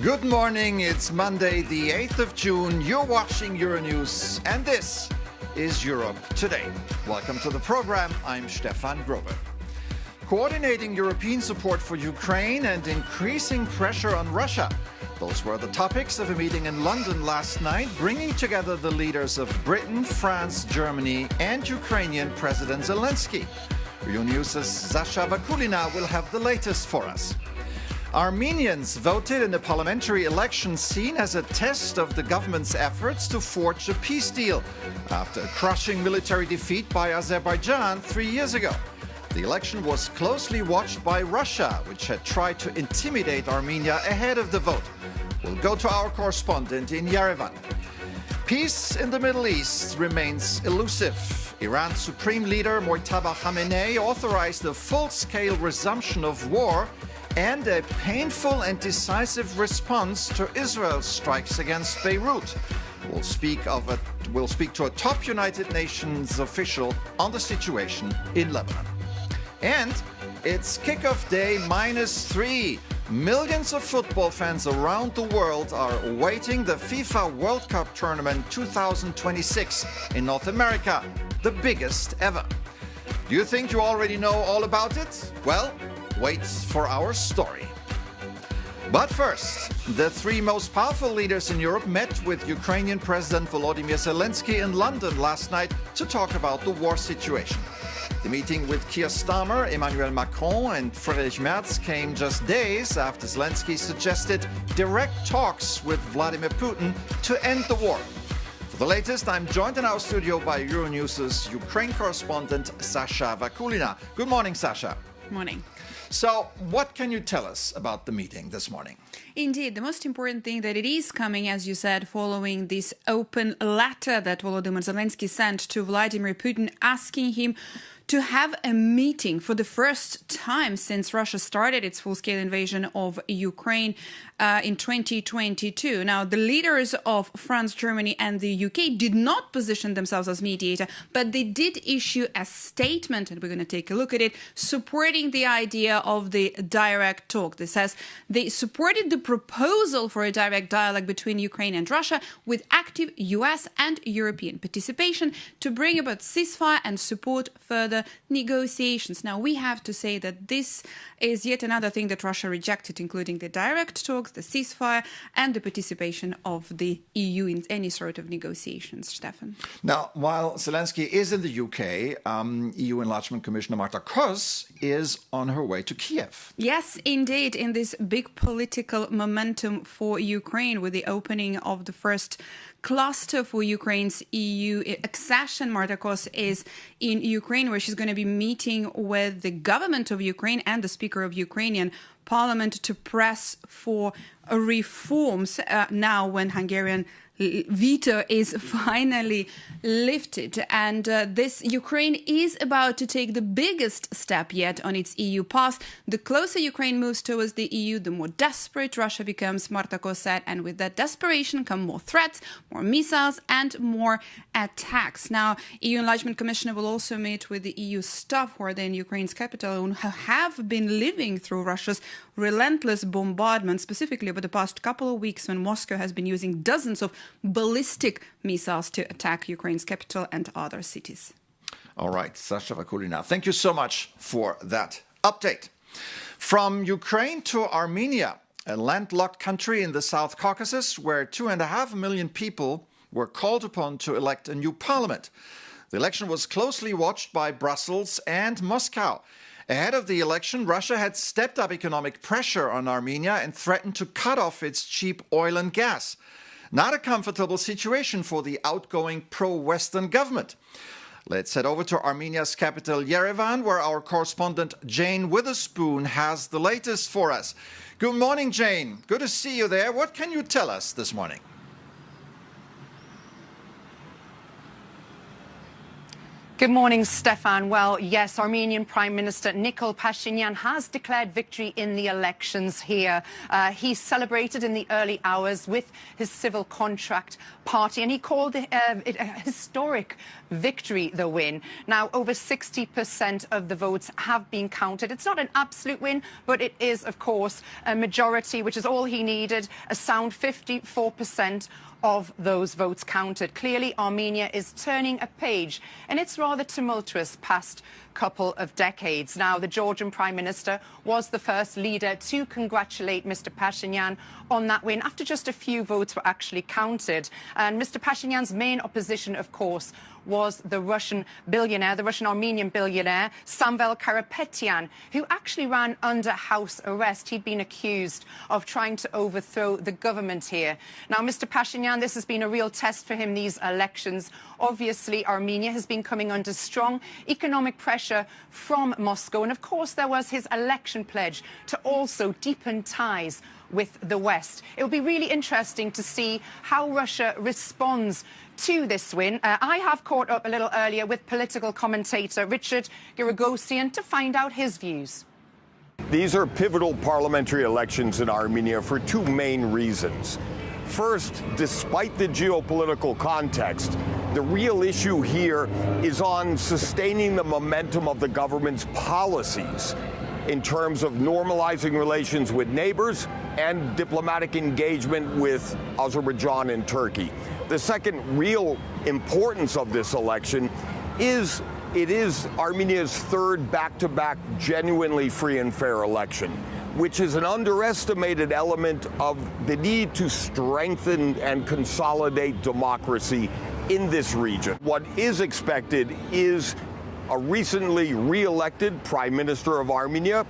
Good morning, it's Monday the 8th of June, you're watching Euronews, and this is Europe Today. Welcome to the program, I'm Stefan Grobe. Coordinating European support for Ukraine and increasing pressure on Russia. Those were the topics of a meeting in London last night, bringing together the leaders of Britain, France, Germany and Ukrainian President Zelensky. Euronews' Sasha Vakulina will have the latest for us. Armenians voted in a parliamentary election seen as a test of the government's efforts to forge a peace deal after a crushing military defeat by Azerbaijan 3 years ago. The election was closely watched by Russia, which had tried to intimidate Armenia ahead of the vote. We'll go to our correspondent in Yerevan. Peace in the Middle East remains elusive. Iran's supreme leader Mojtaba Khamenei authorized a full-scale resumption of war and a painful and decisive response to Israel's strikes against Beirut. We'll speak to a top United Nations official on the situation in Lebanon. And it's kickoff day -3. Millions of football fans around the world are awaiting the FIFA World Cup Tournament 2026 in North America, the biggest ever. Do you think you already know all about it? Well, wait for our story. But first, the three most powerful leaders in Europe met with Ukrainian President Volodymyr Zelensky in London last night to talk about the war situation. The meeting with Keir Starmer, Emmanuel Macron and Friedrich Merz came just days after Zelensky suggested direct talks with Vladimir Putin to end the war. For the latest, I'm joined in our studio by Euronews' Ukraine correspondent Sasha Vakulina. Good morning, Sasha. Morning. So, what can you tell us about the meeting this morning? Indeed, the most important thing that it is coming, as you said, following this open letter that Volodymyr Zelensky sent to Vladimir Putin asking him to have a meeting for the first time since Russia started its full-scale invasion of Ukraine in 2022. Now, the leaders of France, Germany and the UK did not position themselves as mediator, but they did issue a statement, and we're going to take a look at it, supporting the idea of the direct talk. This says they supported the proposal for a direct dialogue between Ukraine and Russia with active US and European participation to bring about ceasefire and support further negotiations. Now, we have to say that this is yet another thing that Russia rejected, including the direct talks, the ceasefire, and the participation of the EU in any sort of negotiations. Stefan. Now, while Zelensky is in the UK, EU Enlargement Commissioner Marta Kos is on her way to Kiev. Yes, indeed, in this big political momentum for Ukraine with the opening of the first cluster for Ukraine's EU accession. Marta Kos is in Ukraine, where she's going to be meeting with the government of Ukraine and the Speaker of Ukrainian Parliament to press for reforms now when Hungarian veto is finally lifted. And this Ukraine is about to take the biggest step yet on its EU path. The closer Ukraine moves towards the EU, the more desperate Russia becomes, Marta Kos said. And with that desperation come more threats, more missiles and more attacks. Now, EU Enlargement Commissioner will also meet with the EU staff who are there in Ukraine's capital and who have been living through Russia's relentless bombardment, specifically over the past couple of weeks when Moscow has been using dozens of ballistic missiles to attack Ukraine's capital and other cities. All right, Sasha Vakulina, thank you so much for that update. From Ukraine to Armenia, a landlocked country in the South Caucasus where 2.5 million people were called upon to elect a new parliament. The election was closely watched by Brussels and Moscow. Ahead of the election, Russia had stepped up economic pressure on Armenia and threatened to cut off its cheap oil and gas. Not a comfortable situation for the outgoing pro-Western government. Let's head over to Armenia's capital, Yerevan, where our correspondent Jane Witherspoon has the latest for us. Good morning, Jane. Good to see you there. What can you tell us this morning? Good morning, Stefan. Well, yes, Armenian Prime Minister Nikol Pashinyan has declared victory in the elections here. He celebrated in the early hours with his civil contract party, and he called it a historic victory, the win. Now, over 60% of the votes have been counted. It's not an absolute win, but it is, of course, a majority, which is all he needed, a sound 54% of those votes counted. Clearly, Armenia is turning a page in its rather tumultuous past couple of decades. Now, the Georgian Prime Minister was the first leader to congratulate Mr. Pashinyan on that win after just a few votes were actually counted. And Mr. Pashinyan's main opposition, of course, was the Russian billionaire, the Russian-Armenian billionaire, Samvel Karapetyan, who actually ran under house arrest. He'd been accused of trying to overthrow the government here. Now, Mr. Pashinyan, this has been a real test for him, these elections. Obviously, Armenia has been coming under strong economic pressure from Moscow. And of course, there was his election pledge to also deepen ties with the West. It will be really interesting to see how Russia responds to this win. I have caught up a little earlier with political commentator Richard Girogosian to find out his views. These are pivotal parliamentary elections in Armenia for two main reasons. First, despite the geopolitical context, the real issue here is on sustaining the momentum of the government's policies in terms of normalizing relations with neighbors and diplomatic engagement with Azerbaijan and Turkey. The second real importance of this election is it is Armenia's third back-to-back genuinely free and fair election, which is an underestimated element of the need to strengthen and consolidate democracy in this region. What is expected is a recently re-elected Prime Minister of Armenia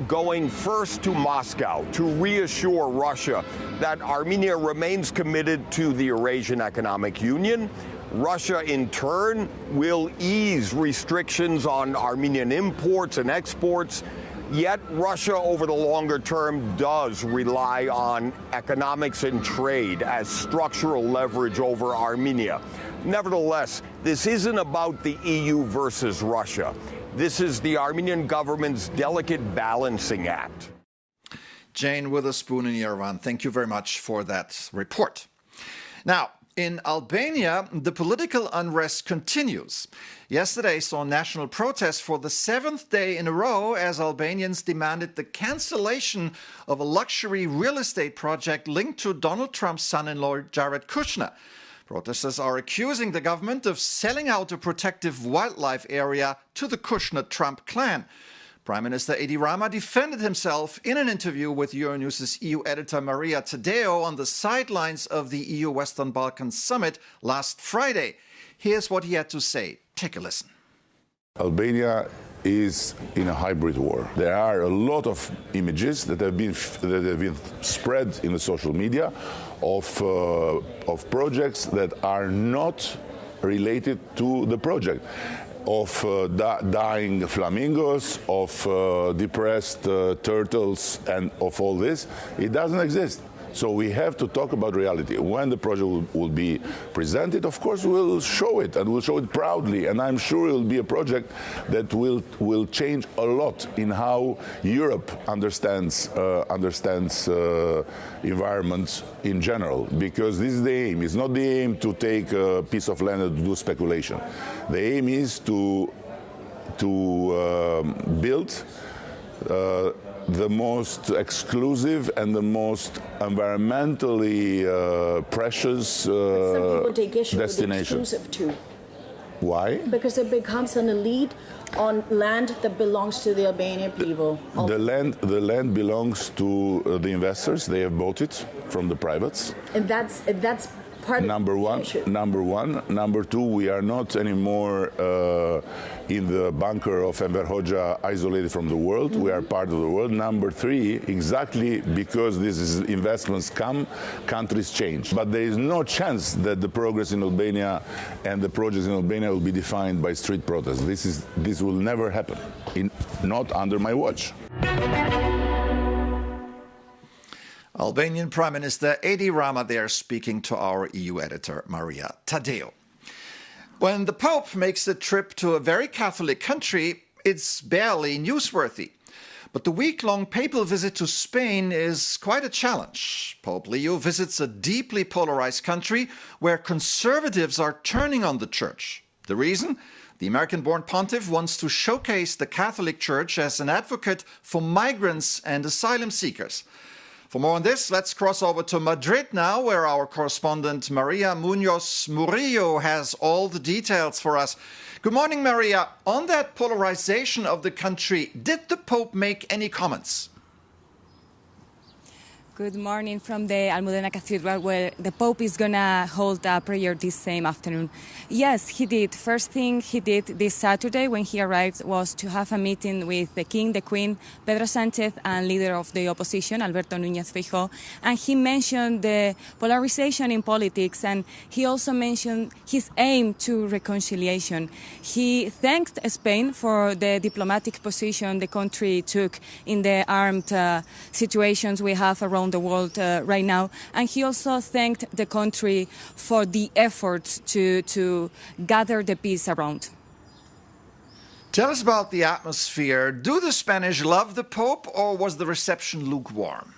going first to Moscow to reassure Russia that Armenia remains committed to the Eurasian Economic Union. Russia, in turn, will ease restrictions on Armenian imports and exports. Yet Russia, over the longer term, does rely on economics and trade as structural leverage over Armenia. Nevertheless, this isn't about the EU versus Russia. This is the Armenian government's delicate balancing act. Jane Witherspoon in Yerevan, thank you very much for that report. Now, in Albania, the political unrest continues. Yesterday saw national protests for the seventh day in a row as Albanians demanded the cancellation of a luxury real estate project linked to Donald Trump's son-in-law, Jared Kushner. Protesters are accusing the government of selling out a protective wildlife area to the Kushner-Trump clan. Prime Minister Edi Rama defended himself in an interview with Euronews' EU editor Maria Tadeo on the sidelines of the EU Western Balkans summit last Friday. Here's what he had to say. Take a listen. Albania is in a hybrid war. There are a lot of images that have been spread in the social media of projects that are not related to the project, of dying flamingos, of depressed turtles, and of all this. It doesn't exist. So we have to talk about reality. When the project will be presented, of course, we'll show it, and we'll show it proudly. And I'm sure it will be a project that will change a lot in how Europe understands environment in general. Because this is the aim. It's not the aim to take a piece of land and to do speculation. The aim is to build the most exclusive and the most environmentally precious some people take issue destination. With the exclusive too. Why? Because it becomes an elite on land that belongs to the Albanian people. The land belongs to the investors. They have bought it from the privates. And that's part number of one. the issue. Number one. Number two, we are not anymore in the bunker of Enver Hoxha, isolated from the world. We are part of the world. Number three, exactly because these investments come, countries change. But there is no chance that the progress in Albania and the projects in Albania will be defined by street protests. This will never happen, not under my watch. Albanian Prime Minister Edi Rama there speaking to our EU editor Maria Tadeo. When the Pope makes a trip to a very Catholic country, it's barely newsworthy. But the week-long papal visit to Spain is quite a challenge. Pope Leo visits a deeply polarized country where conservatives are turning on the church. The reason? The American-born pontiff wants to showcase the Catholic Church as an advocate for migrants and asylum seekers. For more on this, let's cross over to Madrid now, where our correspondent Maria Munoz Murillo has all the details for us. Good morning, Maria. On that polarization of the country, did the Pope make any comments? Good morning from the Almudena Cathedral, where the Pope is going to hold a prayer this same afternoon. Yes, he did. First thing he did this Saturday when he arrived was to have a meeting with the King, the Queen, Pedro Sánchez, and leader of the opposition, Alberto Núñez Feijóo. And he mentioned the polarization in politics, and he also mentioned his aim to reconciliation. He thanked Spain for the diplomatic position the country took in the armed situations we have around the world right now, and he also thanked the country for the efforts to gather the peace around. Tell us about the atmosphere. Do the Spanish love the Pope, or was the reception lukewarm?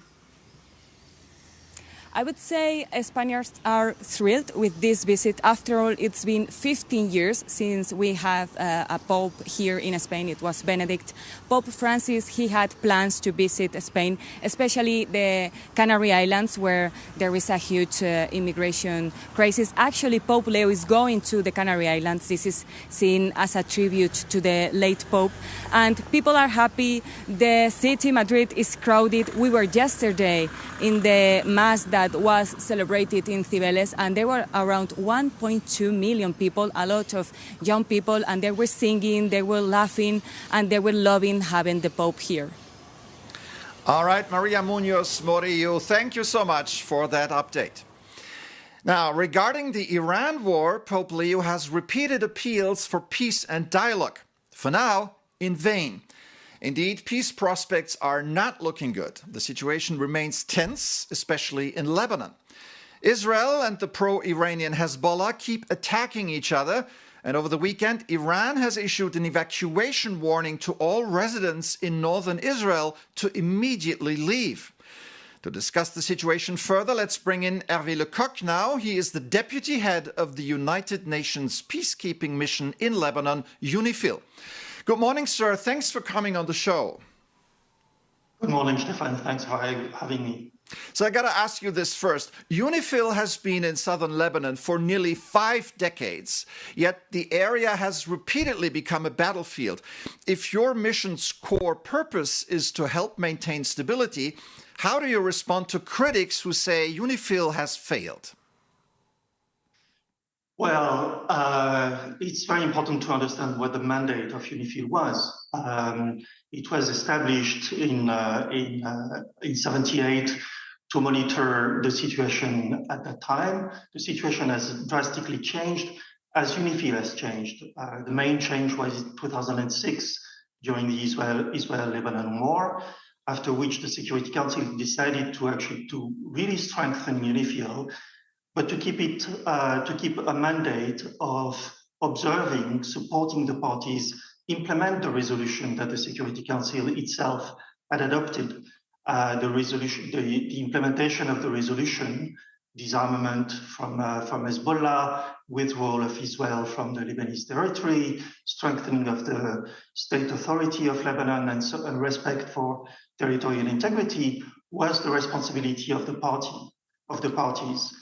I would say Spaniards are thrilled with this visit. After all, it's been 15 years since we have a Pope here in Spain. It was Benedict. Pope Francis, he had plans to visit Spain, especially the Canary Islands, where there is a huge immigration crisis. Actually, Pope Leo is going to the Canary Islands. This is seen as a tribute to the late Pope. And people are happy. The city, Madrid, is crowded. We were yesterday in the Mass that was celebrated in Cibeles, and there were around 1.2 million people, a lot of young people, and they were singing, they were laughing, and they were loving having the Pope here. All right, Maria Munoz Murillo, thank you so much for that update. Now, regarding the Iran war, Pope Leo has repeated appeals for peace and dialogue. For now, in vain. Indeed, peace prospects are not looking good. The situation remains tense, especially in Lebanon. Israel and the pro-Iranian Hezbollah keep attacking each other, and over the weekend, Iran has issued an evacuation warning to all residents in northern Israel to immediately leave. To discuss the situation further, let's bring in Hervé Lecoq now. He is the deputy head of the United Nations peacekeeping mission in Lebanon, UNIFIL. Good morning, sir. Thanks for coming on the show. Good morning, Stefan. Thanks for having me. So I got to ask you this first. UNIFIL has been in southern Lebanon for nearly 5 decades, yet the area has repeatedly become a battlefield. If your mission's core purpose is to help maintain stability, how do you respond to critics who say UNIFIL has failed? Well, it's very important to understand what the mandate of UNIFIL was. It was established in 78 to monitor the situation at that time. The situation has drastically changed as UNIFIL has changed. The main change was in 2006 during the Israel-Lebanon war, after which the Security Council decided to really strengthen UNIFIL, but to keep a mandate of observing, supporting the parties implement the resolution that the Security Council itself had adopted. The implementation of the resolution, disarmament from Hezbollah, withdrawal of Israel from the Lebanese territory, strengthening of the state authority of Lebanon, and respect for territorial integrity was the responsibility of the parties.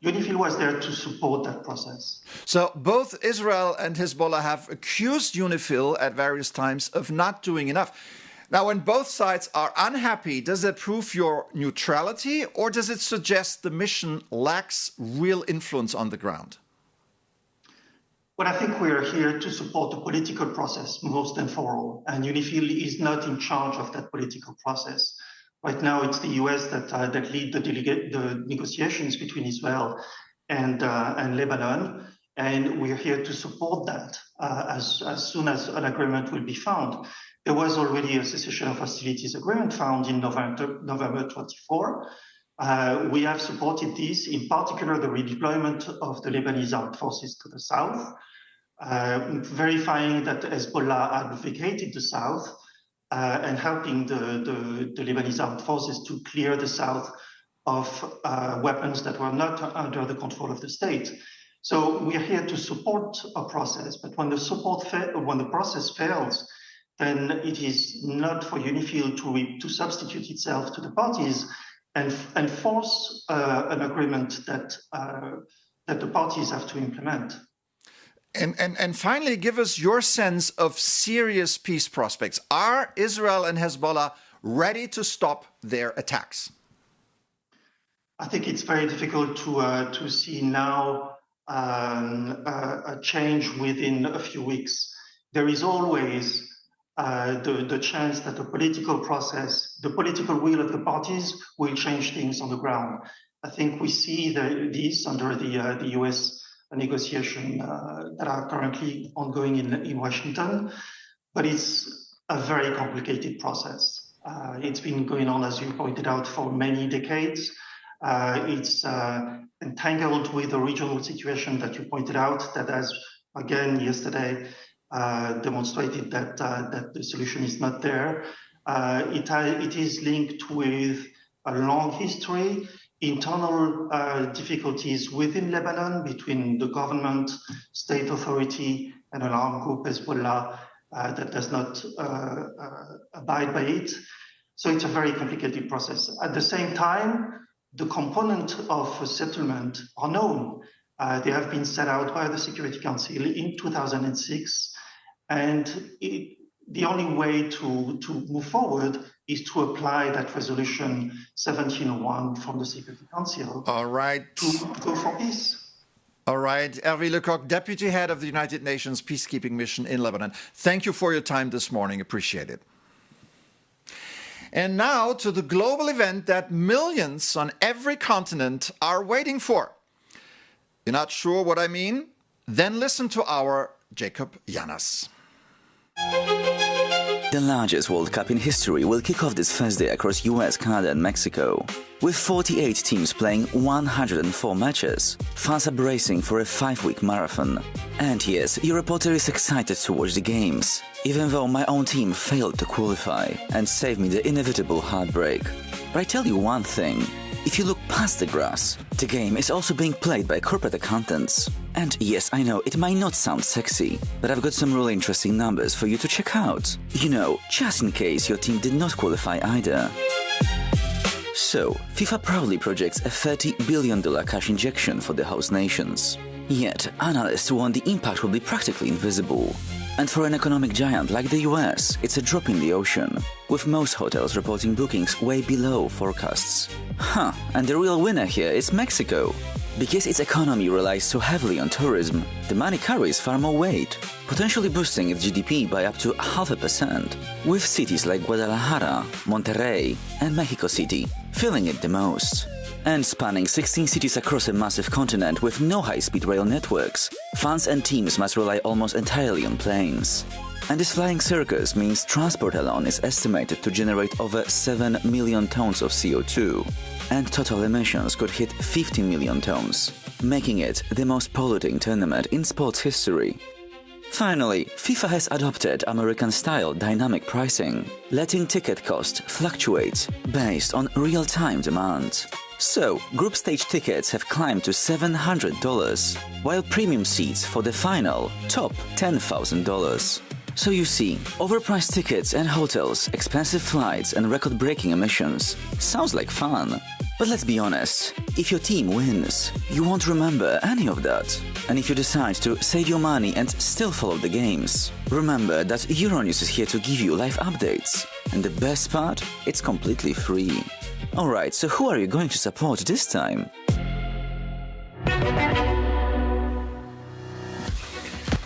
UNIFIL was there to support that process. So both Israel and Hezbollah have accused UNIFIL at various times of not doing enough. Now, when both sides are unhappy, does that prove your neutrality, or does it suggest the mission lacks real influence on the ground? Well, I think we are here to support the political process most and for all, and UNIFIL is not in charge of that political process. Right now, it's the US that lead the negotiations between Israel and Lebanon, and we're here to support that as soon as an agreement will be found. There was already a cessation of hostilities agreement found in November 24. We have supported this, in particular the redeployment of the Lebanese armed forces to the south, verifying that Hezbollah had vacated the south and helping the Lebanese armed forces to clear the south of weapons that were not under the control of the state. So we are here to support a process, but when the process fails, then it is not for UNIFIL to substitute itself to the parties and force an agreement that the parties have to implement. And finally, give us your sense of serious peace prospects. Are Israel and Hezbollah ready to stop their attacks? I think it's very difficult to see now a change within a few weeks. There is always the chance that the political process, the political will of the parties will change things on the ground. I think we see this under the US negotiation that are currently ongoing in Washington, but it's a very complicated process. It's been going on, as you pointed out, for many decades. It's entangled with the regional situation that you pointed out, that has, again, yesterday demonstrated that the solution is not there. It is linked with a long history, internal difficulties within Lebanon between the government, state authority, and an armed group, Hezbollah, that does not abide by it. So it's a very complicated process. At the same time, the component of a settlement are known. They have been set out by the Security Council in 2006, and the only way to move forward is to apply that resolution 1701 from the Security Council. All right. To go for peace. All right. Hervé Lecoq, Deputy Head of the United Nations Peacekeeping Mission in Lebanon. Thank you for your time this morning. Appreciate it. And now to the global event that millions on every continent are waiting for. You're not sure what I mean? Then listen to our Jacob Yanas. The largest World Cup in history will kick off this Thursday across US, Canada and Mexico. With 48 teams playing 104 matches, fans are bracing for a 5-week marathon. And yes, your reporter is excited to watch the games, even though my own team failed to qualify and saved me the inevitable heartbreak. But I tell you one thing, if you look past the grass, the game is also being played by corporate accountants. And yes, I know, it might not sound sexy, but I've got some really interesting numbers for you to check out. You know, just in case your team did not qualify either. So, FIFA proudly projects a $30 billion cash injection for the host nations. Yet, analysts warn the impact will be practically invisible. And for an economic giant like the US, it's a drop in the ocean, with most hotels reporting bookings way below forecasts. And the real winner here is Mexico. Because its economy relies so heavily on tourism, the money carries far more weight, potentially boosting its GDP by up to 0.5%, with cities like Guadalajara, Monterrey, and Mexico City feeling it the most. And spanning 16 cities across a massive continent with no high-speed rail networks, fans and teams must rely almost entirely on planes. And this flying circus means transport alone is estimated to generate over 7 million tons of CO2, and total emissions could hit 15 million tons, making it the most polluting tournament in sports history. Finally, FIFA has adopted American-style dynamic pricing, letting ticket cost fluctuate based on real-time demand. So, group stage tickets have climbed to $700, while premium seats for the final top $10,000. So you see, overpriced tickets and hotels, expensive flights and record-breaking emissions. Sounds like fun. But let's be honest, if your team wins, you won't remember any of that. And if you decide to save your money and still follow the games, remember that Euronews is here to give you live updates. And the best part? It's completely free. Alright, so who are you going to support this time?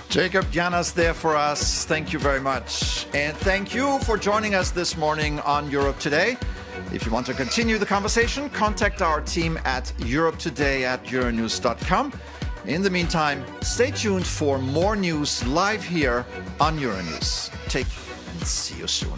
Jacob Yanas there for us. Thank you very much. And thank you for joining us this morning on Europe Today. If you want to continue the conversation, contact our team at europetoday@euronews.com. In the meantime, stay tuned for more news live here on Euronews. Take care and see you soon.